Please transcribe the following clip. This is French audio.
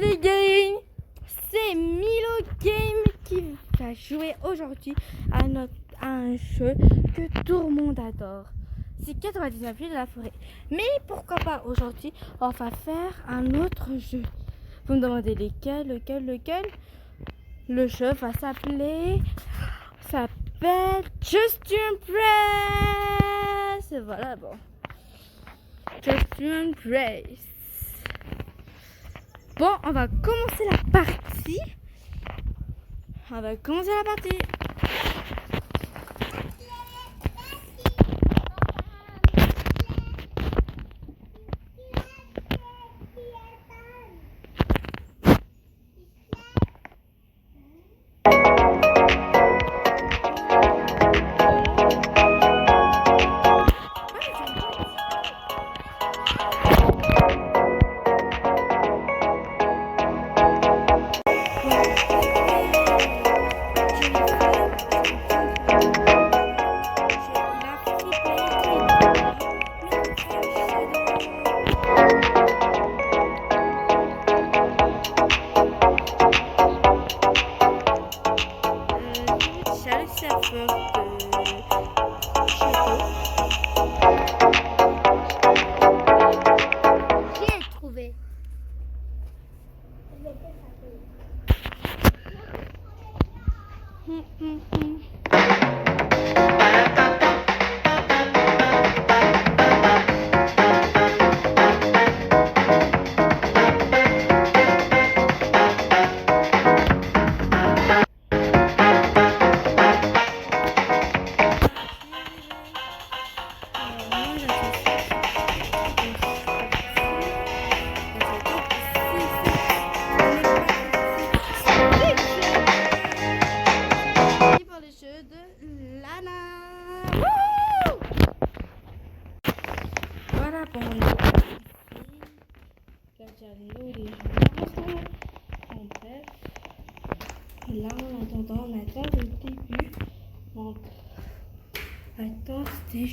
Les games, c'est Milo Game qui va jouer aujourd'hui à un jeu que tout le monde adore. C'est 99 vies de la forêt. Mais pourquoi pas aujourd'hui, on va faire un autre jeu. Vous me demandez lequel? Le jeu va s'appeler Just Press. Voilà, bon. Just Press. Bon, on va commencer la partie. J'ai trouvé. Pour le jeu de Lana. Voilà pour mon en bref. Là on attend le début. Donc, attends, c'était